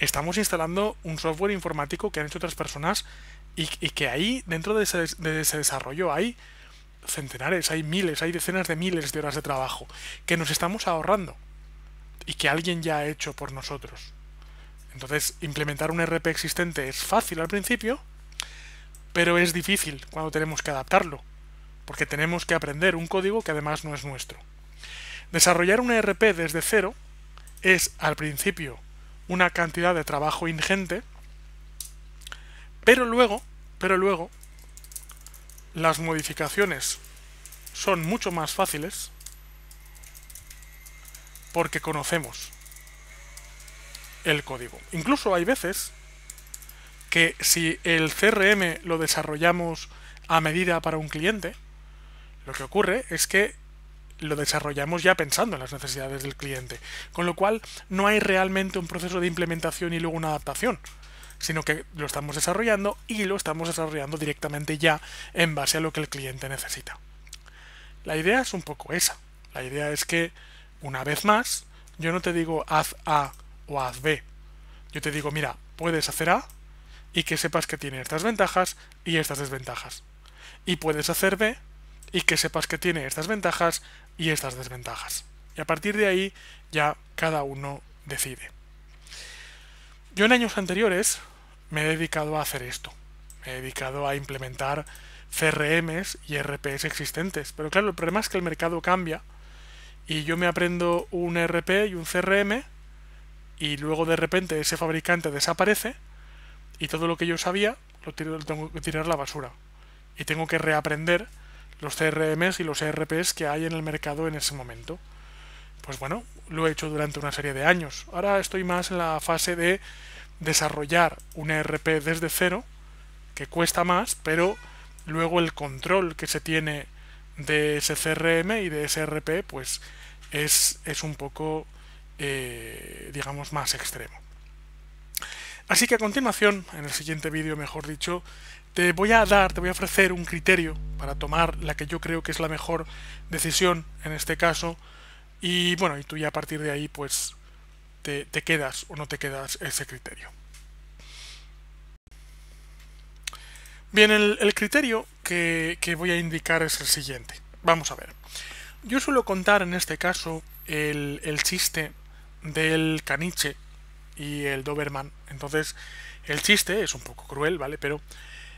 estamos instalando un software informático que han hecho otras personas y que ahí, dentro de ese desarrollo, hay centenares, hay miles, hay decenas de miles de horas de trabajo que nos estamos ahorrando y que alguien ya ha hecho por nosotros. Entonces, implementar un ERP existente es fácil al principio, pero es difícil cuando tenemos que adaptarlo, porque tenemos que aprender un código que además no es nuestro. Desarrollar un ERP desde cero es, al principio, una cantidad de trabajo ingente, pero luego, las modificaciones son mucho más fáciles porque conocemos el código. Incluso hay veces que si el CRM lo desarrollamos a medida para un cliente, lo que ocurre es que lo desarrollamos ya pensando en las necesidades del cliente, con lo cual no hay realmente un proceso de implementación y luego una adaptación, sino que lo estamos desarrollando y lo estamos desarrollando directamente ya en base a lo que el cliente necesita. La idea es un poco esa. La idea es que, una vez más, yo no te digo haz A o haz B. Yo te digo, mira, puedes hacer A y que sepas que tiene estas ventajas y estas desventajas. Y puedes hacer B y que sepas que tiene estas ventajas y estas desventajas. Y a partir de ahí ya cada uno decide. Yo en años anteriores me he dedicado a hacer esto. Me he dedicado a implementar CRMs y ERPs existentes. Pero claro, el problema es que el mercado cambia y yo me aprendo un ERP y un CRM y luego de repente ese fabricante desaparece y todo lo que yo sabía lo tengo que tirar a la basura. Y tengo que reaprender los CRMs y los ERPs que hay en el mercado en ese momento. Pues bueno, lo he hecho durante una serie de años. Ahora estoy más en la fase de desarrollar un ERP desde cero, que cuesta más, pero luego el control que se tiene de ese CRM y de ese ERP pues es un poco digamos más extremo. Así que a continuación, en el siguiente vídeo mejor dicho, te voy a ofrecer un criterio para tomar la que yo creo que es la mejor decisión en este caso y bueno, y tú ya a partir de ahí pues te quedas o no te quedas ese criterio. Bien, el criterio que voy a indicar es el siguiente. Vamos a ver. Yo suelo contar en este caso el chiste del caniche y el Doberman. Entonces, el chiste es un poco cruel, ¿vale? Pero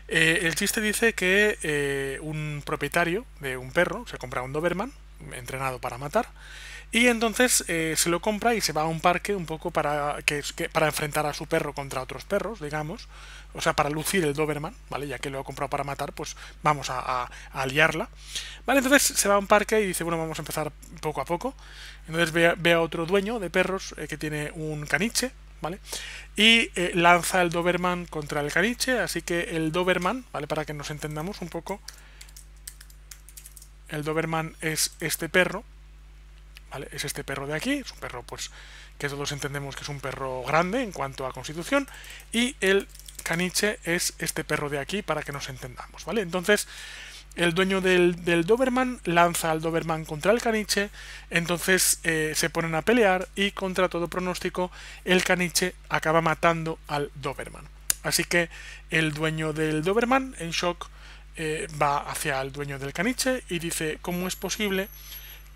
el chiste dice que un propietario de un perro se compra un Doberman entrenado para matar y entonces se lo compra y se va a un parque un poco para enfrentar a su perro contra otros perros, digamos, o sea, para lucir el Doberman, ¿vale? Ya que lo ha comprado para matar, pues vamos a liarla, ¿vale? Entonces se va a un parque y dice, bueno, vamos a empezar poco a poco. Entonces ve a otro dueño de perros que tiene un caniche, ¿vale? Y lanza el Doberman contra el caniche, así que el Doberman, ¿vale? Para que nos entendamos un poco, el Doberman es este perro, ¿vale? Es este perro de aquí, es un perro pues que todos entendemos que es un perro grande en cuanto a constitución, y el caniche es este perro de aquí para que nos entendamos, ¿vale? Entonces el dueño del Doberman lanza al Doberman contra el caniche, entonces se ponen a pelear y contra todo pronóstico el caniche acaba matando al Doberman. Así que el dueño del Doberman en shock va hacia el dueño del caniche y dice, ¿cómo es posible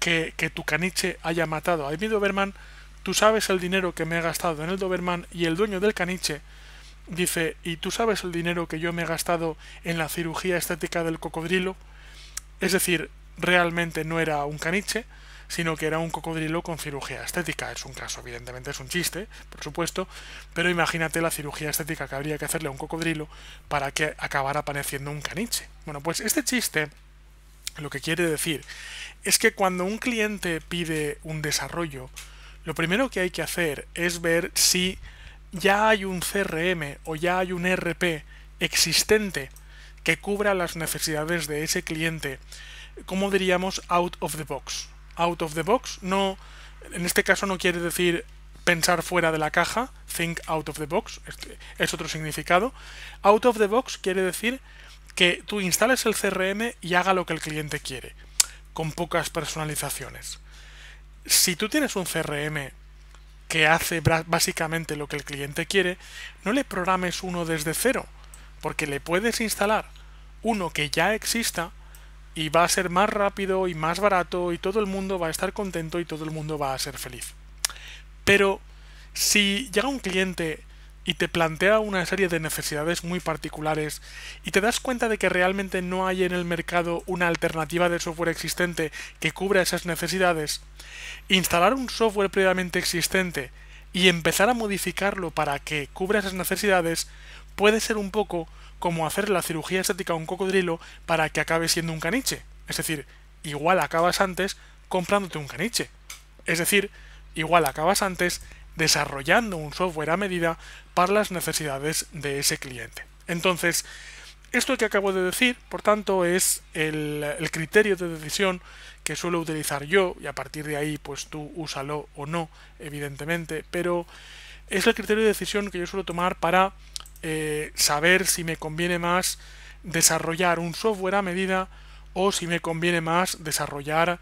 que tu caniche haya matado a mi Doberman? Tú sabes el dinero que me he gastado en el Doberman. Y el dueño del caniche dice, ¿y tú sabes el dinero que yo me he gastado en la cirugía estética del cocodrilo? Es decir, realmente no era un caniche, sino que era un cocodrilo con cirugía estética. Es un caso, evidentemente es un chiste, por supuesto, pero imagínate la cirugía estética que habría que hacerle a un cocodrilo para que acabara apareciendo un caniche. Bueno, pues este chiste lo que quiere decir es que cuando un cliente pide un desarrollo, lo primero que hay que hacer es ver si ya hay un CRM o ya hay un ERP existente que cubra las necesidades de ese cliente, como diríamos, out of the box. Out of the box no, en este caso no quiere decir pensar fuera de la caja, think out of the box, es otro significado. Out of the box quiere decir que tú instales el CRM y haga lo que el cliente quiere, con pocas personalizaciones. Si tú tienes un CRM que hace básicamente lo que el cliente quiere, no le programes uno desde cero, porque le puedes instalar uno que ya exista y va a ser más rápido y más barato y todo el mundo va a estar contento y todo el mundo va a ser feliz. Pero si llega un cliente y te plantea una serie de necesidades muy particulares y te das cuenta de que realmente no hay en el mercado una alternativa de software existente que cubra esas necesidades, instalar un software previamente existente y empezar a modificarlo para que cubra esas necesidades puede ser un poco como hacer la cirugía estética a un cocodrilo para que acabe siendo un caniche. Es decir, igual acabas antes comprándote un caniche. Es decir, igual acabas antes desarrollando un software a medida para las necesidades de ese cliente. Entonces, esto que acabo de decir, por tanto, es el criterio de decisión que suelo utilizar yo, y a partir de ahí, pues tú úsalo o no, evidentemente, pero es el criterio de decisión que yo suelo tomar para saber si me conviene más desarrollar un software a medida o si me conviene más desarrollar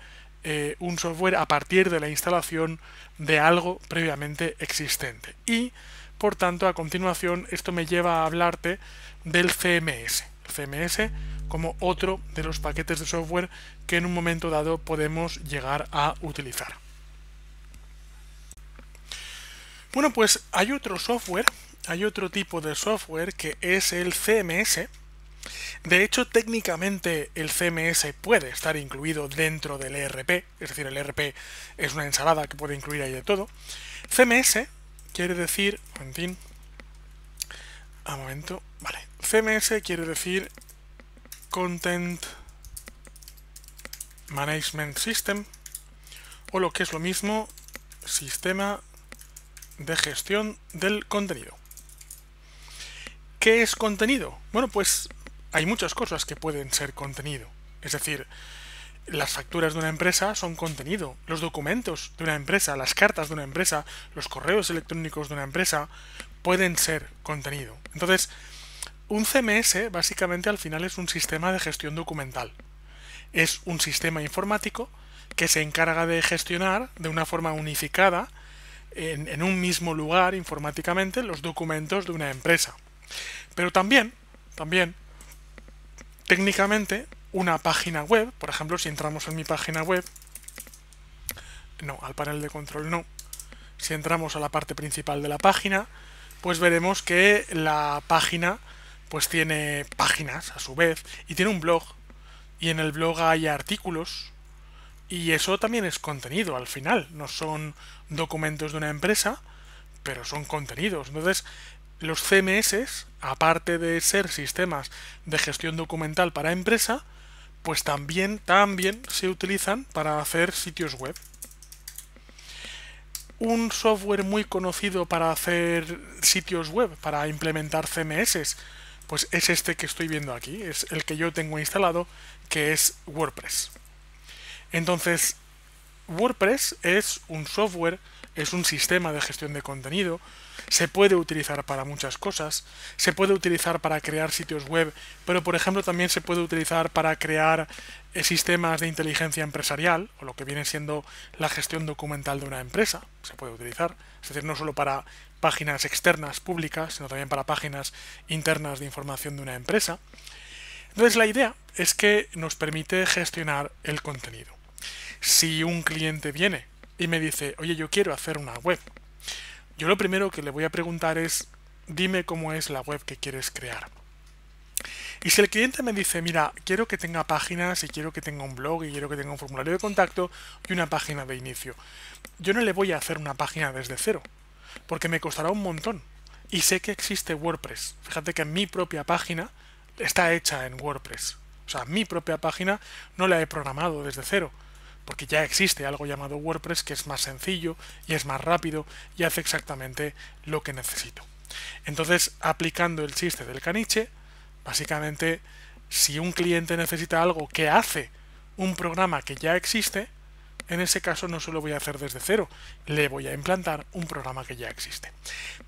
un software a partir de la instalación de algo previamente existente. Y, por tanto, a continuación, esto me lleva a hablarte del CMS. El CMS como otro de los paquetes de software que en un momento dado podemos llegar a utilizar. Bueno, pues hay otro software hay otro tipo de software que es el CMS. De hecho, técnicamente el CMS puede estar incluido dentro del ERP, es decir, el ERP es una ensalada que puede incluir ahí de todo. CMS quiere decir, vale, CMS quiere decir Content Management System, o lo que es lo mismo, sistema de gestión del contenido. ¿Qué es contenido? Bueno, pues hay muchas cosas que pueden ser contenido. Es decir, las facturas de una empresa son contenido, los documentos de una empresa, las cartas de una empresa, los correos electrónicos de una empresa pueden ser contenido. Entonces, un CMS básicamente al final es un sistema de gestión documental. Es un sistema informático que se encarga de gestionar de una forma unificada en un mismo lugar informáticamente los documentos de una empresa. Pero también, técnicamente, una página web, por ejemplo, si entramos en mi página web, no, al panel de control no, si entramos a la parte principal de la página, pues veremos que la página pues tiene páginas a su vez y tiene un blog, y en el blog hay artículos, y eso también es contenido al final, no son documentos de una empresa, pero son contenidos. Entonces, los CMS, aparte de ser sistemas de gestión documental para empresa, pues también se utilizan para hacer sitios web. Un software muy conocido para hacer sitios web, para implementar CMS, pues es este que estoy viendo aquí, es el que yo tengo instalado, que es WordPress. Entonces, WordPress es un software, es un sistema de gestión de contenido, se puede utilizar para muchas cosas, se puede utilizar para crear sitios web, pero por ejemplo también se puede utilizar para crear sistemas de inteligencia empresarial, o lo que viene siendo la gestión documental de una empresa, se puede utilizar, es decir, no solo para páginas externas públicas, sino también para páginas internas de información de una empresa. Entonces la idea es que nos permite gestionar el contenido. Si un cliente viene y me dice, oye, yo quiero hacer una web, yo lo primero que le voy a preguntar es, dime cómo es la web que quieres crear. Y si el cliente me dice, mira, quiero que tenga páginas y quiero que tenga un blog y quiero que tenga un formulario de contacto y una página de inicio, yo no le voy a hacer una página desde cero, porque me costará un montón. Y sé que existe WordPress. Fíjate que mi propia página está hecha en WordPress. O sea, mi propia página no la he programado desde cero, porque ya existe algo llamado WordPress que es más sencillo y es más rápido y hace exactamente lo que necesito. Entonces, aplicando el chiste del caniche, básicamente, si un cliente necesita algo que hace un programa que ya existe, en ese caso no se lo voy a hacer desde cero, le voy a implantar un programa que ya existe.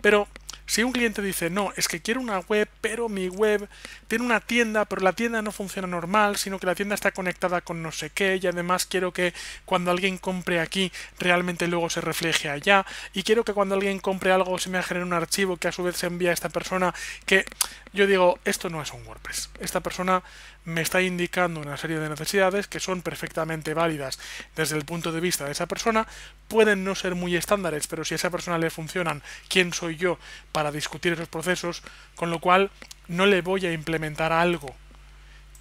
Pero si un cliente dice, no, es que quiero una web, pero mi web tiene una tienda, pero la tienda no funciona normal, sino que la tienda está conectada con no sé qué, y además quiero que cuando alguien compre aquí, realmente luego se refleje allá, y quiero que cuando alguien compre algo se me genere un archivo que a su vez se envía a esta persona, que yo digo, esto no es un WordPress. Esta persona me está indicando una serie de necesidades que son perfectamente válidas desde el punto de vista de esa persona, pueden no ser muy estándares, pero si a esa persona le funcionan, ¿quién soy yo para discutir esos procesos? Con lo cual no le voy a implementar algo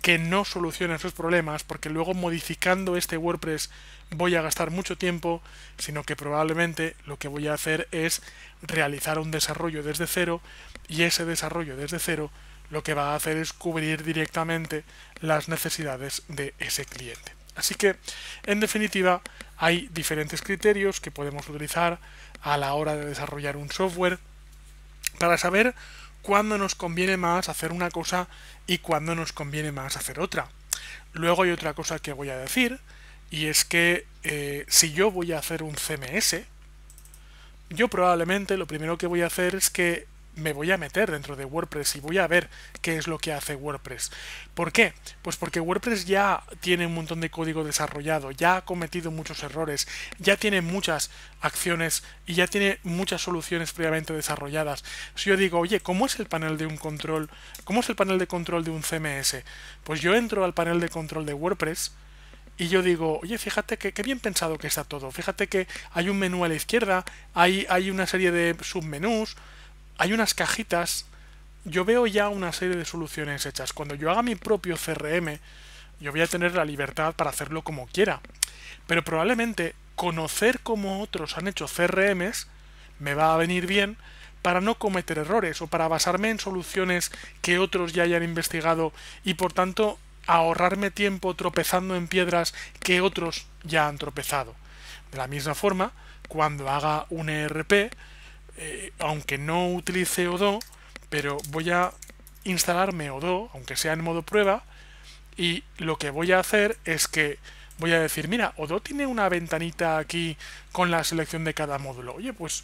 que no solucione esos problemas, porque luego modificando este WordPress voy a gastar mucho tiempo, sino que probablemente lo que voy a hacer es realizar un desarrollo desde cero, y ese desarrollo desde cero lo que va a hacer es cubrir directamente las necesidades de ese cliente. Así que, en definitiva, hay diferentes criterios que podemos utilizar a la hora de desarrollar un software para saber cuándo nos conviene más hacer una cosa y cuándo nos conviene más hacer otra. Luego hay otra cosa que voy a decir, y es que si yo voy a hacer un CMS, yo probablemente lo primero que voy a hacer es que me voy a meter dentro de WordPress y voy a ver qué es lo que hace WordPress. ¿Por qué? Pues porque WordPress ya tiene un montón de código desarrollado, ya ha cometido muchos errores, ya tiene muchas acciones y ya tiene muchas soluciones previamente desarrolladas. Si yo digo, oye, ¿cómo es el panel de un control? ¿Cómo es el panel de control de un CMS? Pues yo entro al panel de control de WordPress y yo digo, oye, fíjate que bien pensado que está todo. Fíjate que hay un menú a la izquierda, hay una serie de submenús. hay unas cajitas, yo veo ya una serie de soluciones hechas. Cuando yo haga mi propio CRM, yo voy a tener la libertad para hacerlo como quiera. Pero probablemente conocer cómo otros han hecho CRMs me va a venir bien para no cometer errores o para basarme en soluciones que otros ya hayan investigado y por tanto ahorrarme tiempo tropezando en piedras que otros ya han tropezado. De la misma forma, cuando haga un ERP, aunque no utilice Odoo, pero voy a instalarme Odoo, aunque sea en modo prueba, y lo que voy a hacer es que voy a decir, mira, Odoo tiene una ventanita aquí con la selección de cada módulo. Oye, pues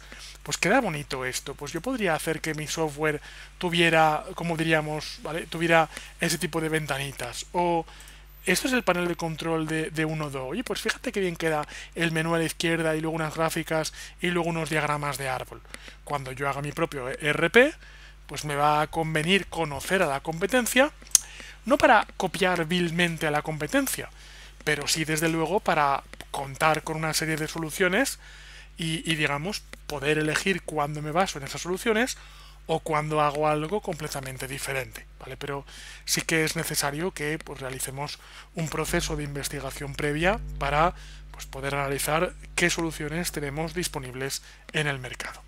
queda bonito esto. Pues yo podría hacer que mi software tuviera, como diríamos, ¿vale? Tuviera ese tipo de ventanitas. O esto es el panel de control de un Odoo. Oye, pues fíjate que bien queda el menú a la izquierda y luego unas gráficas y luego unos diagramas de árbol. Cuando yo haga mi propio ERP, pues me va a convenir conocer a la competencia, no para copiar vilmente a la competencia, pero sí desde luego para contar con una serie de soluciones y digamos poder elegir cuándo me baso en esas soluciones o cuando hago algo completamente diferente, ¿vale? Pero sí que es necesario que pues, realicemos un proceso de investigación previa para pues, poder analizar qué soluciones tenemos disponibles en el mercado.